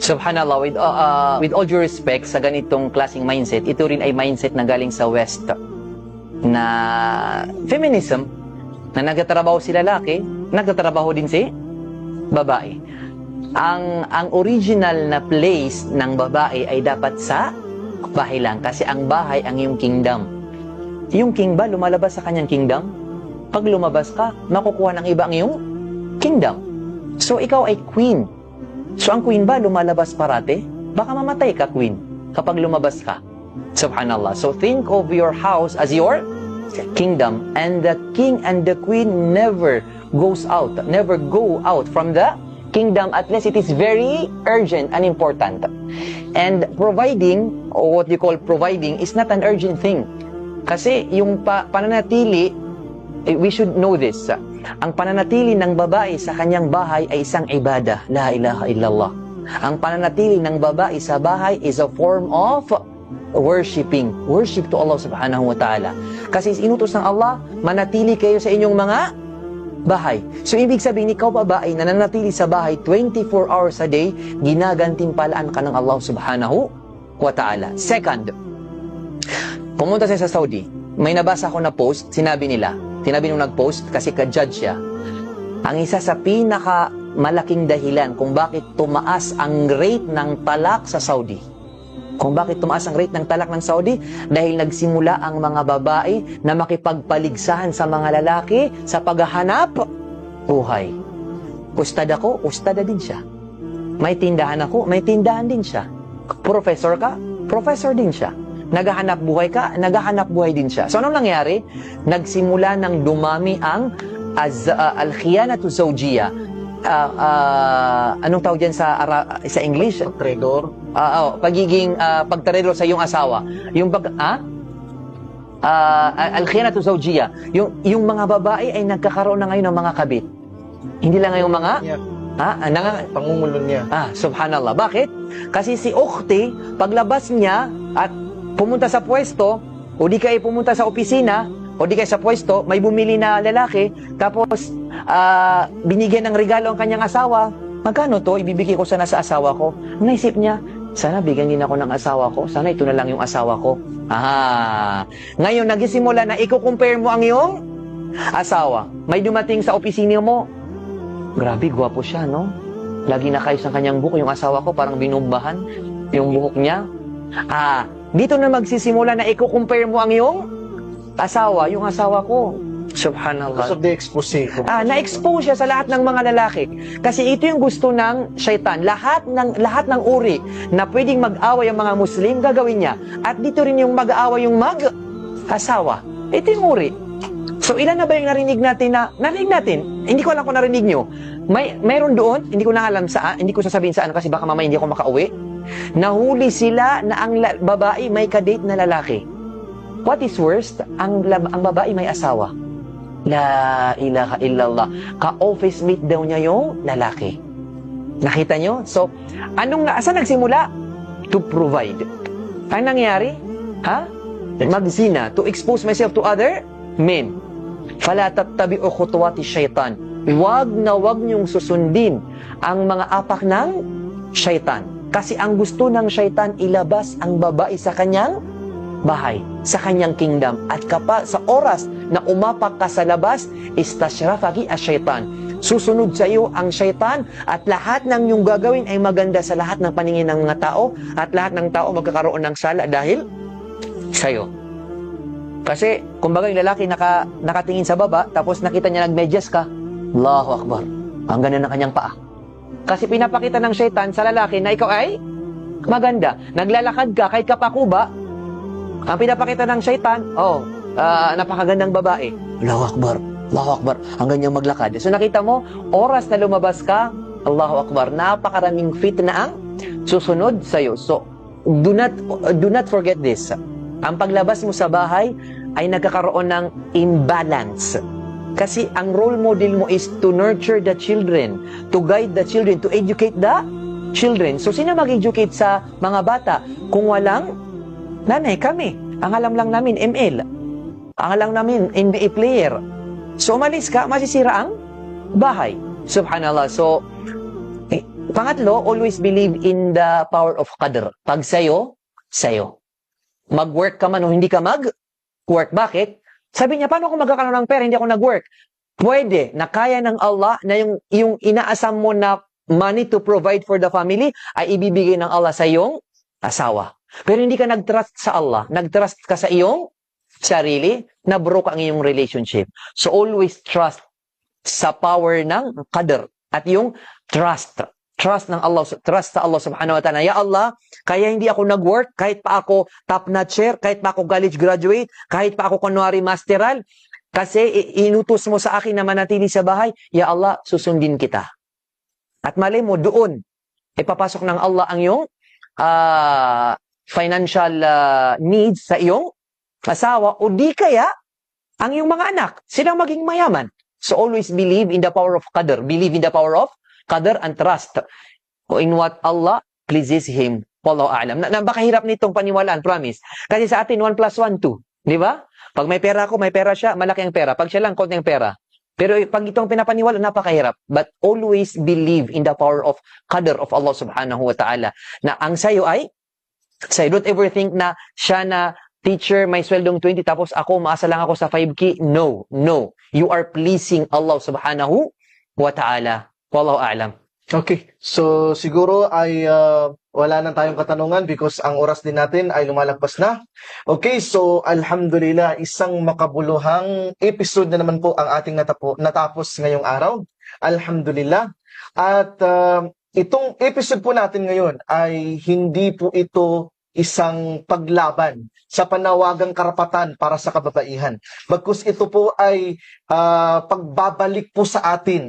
Subhanallah, with all due respect sa ganitong klaseng mindset, ito rin ay mindset na galing sa West na feminism, na nagtatrabaho si lalaki, nagtatrabaho din si babae. Ang original na place ng babae ay dapat sa bahay lang, kasi ang bahay ang iyong kingdom. Yung king ba lumalabas sa kanyang kingdom? Pag lumabas ka, makukuha ng iba ang iyong kingdom. So ikaw ay queen. So ang queen ba lumalabas parate? Baka mamatay ka, queen, kapag lumabas ka. Subhanallah. So think of your house as your kingdom, and the king and the queen never go out from the kingdom unless it is very urgent and important. And providing, or what you call providing, is not an urgent thing. Kasi yung pananatili, we should know this. Ang pananatili ng babae sa kanyang bahay ay isang ibadah. La ilaha illallah. Ang pananatili ng babae sa bahay is a form of worship to Allah subhanahu wa ta'ala. Kasi inutos ng Allah, manatili kayo sa inyong mga bahay. So ibig sabihin, ikaw babae na nanatili sa bahay 24 hours a day, ginagantimpalaan ka ng Allah subhanahu wa ta'ala. Second, pumunta siya sa Saudi. May nabasa ko na post, sinabi nung nag-post, kasi ka-judge siya, ang isa sa pinaka malaking dahilan kung bakit tumaas ang rate ng talak sa Saudi. Kung bakit tumaas ang rate ng talak ng Saudi? Dahil nagsimula ang mga babae na makipagpaligsahan sa mga lalaki sa paghahanap buhay. Ustad ako, ustada din siya. May tindahan ako, may tindahan din siya. Professor ka, professor din siya. Naghahanap buhay ka, naghahanap buhay din siya. So anong nangyari? Nagsimula ng dumami ang al-khiyanatu zawjiyya. Anong tawag dyan sa English? Pagtrador. Pagiging pagtrador sa iyong asawa. Yung al-khiyanatu zawjiyya. Yung mga babae ay nagkakaroon na ngayon ng mga kabit. Hindi lang ngayong mga Pangungulo niya. Subhanallah. Bakit? Kasi si ukhti, paglabas niya at pumunta sa pwesto, o di kayo pumunta sa opisina, o di kayo sa pwesto, may bumili na lalaki, tapos binigyan ng regalo ang kanyang asawa. Magkano to? Ibibigay ko sana sa asawa ko. Naisip niya, sana bigyan din ako ng asawa ko. Sana ito na lang yung asawa ko. Ngayon, nagisimula na i-compare mo ang iyong asawa. May dumating sa opisina mo. Grabe, gwapo siya, no? Lagi nakayos ang kanyang buhok. Yung asawa ko parang binumbahan yung buhok niya. Dito na magsisimula na i-compare mo ang iyong asawa, yung asawa ko. Subhanallah. Because of the expose. Na-expose siya sa lahat ng mga lalaki. Kasi ito yung gusto ng syaitan. Lahat ng uri na pwedeng mag-away ang mga Muslim, gagawin niya. At dito rin yung mag-away yung mag-asawa. Ito yung uri. So ilan na ba yung narinig natin narinig natin? Hindi ko alam kung narinig nyo. Mayroon doon, hindi ko na alam saan, hindi ko sasabihin saan kasi baka mamaya hindi ako makauwi. Nahuli sila na ang babae may kadate na lalaki. What is worst? Ang babae may asawa. La ilaha illallah. Ka-office mate daw niya yung lalaki. Nakita nyo? So, saan nagsimula? To provide. Ang nangyari? Magzina. To expose myself to other men. Fala tattabi'u khutuwati syaitan. Wag niyong susundin ang mga apak ng syaitan. Kasi ang gusto ng syaitan, ilabas ang babae sa kanyang bahay, sa kanyang kingdom. At kapag sa oras na umapak ka sa labas, istashrafaki as-syaitan. Susunod sa iyo ang syaitan at lahat ng iyong gagawin ay maganda sa lahat ng paningin ng mga tao at lahat ng tao magkakaroon ng sala dahil sa iyo. Kasi, kumbaga yung lalaki nakatingin sa baba, tapos nakita niya nagmedyas ka, Allahu Akbar. Ang ganda ng kanyang paa. Kasi pinapakita ng syaitan sa lalaki na ikaw ay maganda. Naglalakad ka kay kapakuba, ang pinapakita ng syaitan, napakagandang babae. Allahu Akbar, Allahu Akbar, ang ganyang maglakad. So nakita mo, oras na lumabas ka, Allahu Akbar, napakaraming fitna ang susunod sa'yo. So, do not forget this. Ang paglabas mo sa bahay ay nagkakaroon ng imbalance. Kasi ang role model mo is to nurture the children, to guide the children, to educate the children. So, sino mag-educate sa mga bata kung walang nanay? Kami. Ang alam lang namin, ML. Ang alam namin, NBA player. So, umalis ka, masisira ang bahay. Subhanallah. So, Pangatlo, always believe in the power of qadr. Pag sa'yo, sa'yo. Mag-work ka man o hindi ka mag-work. Bakit? Sabi niya, paano ako magkakaroon ng pera? Hindi ako nag-work. Pwede na kaya ng Allah na yung inaasam mo na money to provide for the family ay ibibigay ng Allah sa iyong asawa. Pero hindi ka nag-trust sa Allah. Nag-trust ka sa iyong sarili, na broke ang iyong relationship. So always trust sa power ng qadr at yung trust ng Allah, trust sa Allah subhanahu wa ta'ala. Ya Allah, kaya hindi ako nag-work, kahit pa ako top-notcher, kahit pa ako college graduate, kahit pa ako kunwari masteral, kasi inutos mo sa akin na manatili sa bahay, ya Allah, susundin kita. At mali mo, doon, ipapasok ng Allah ang iyong financial needs sa iyong asawa, o di kaya, ang iyong mga anak, silang maging mayaman. So always believe in the power of qadr. Believe in the power of qadr and trust in what Allah pleases Him. Wallahu a'lam. Napakahirap nitong paniwalaan, promise. Kasi sa atin, 1 plus 1, 2. Di ba? Pag may pera ako, may pera siya, malaki ang pera. Pag siya lang, konti ang pera. Pero pag itong pinapaniwala, napakahirap. But always believe in the power of qadr of Allah subhanahu wa ta'ala. Na ang sayo ay, sayo, don't ever think na siya na teacher, may sweldong 20, tapos ako, maasa lang ako sa 5K. No, no. You are pleasing Allah subhanahu wa ta'ala. Wallahu a'lam. Okay. So, siguro ay wala na tayong katanungan because ang oras din natin ay lumalagpas na. Okay. So, alhamdulillah, isang makabuluhang episode na naman po ang ating natapos ngayong araw. Alhamdulillah. At itong episode po natin ngayon ay hindi po ito isang paglaban sa panawagang karapatan para sa kababaihan. Bagkus ito po ay pagbabalik po sa atin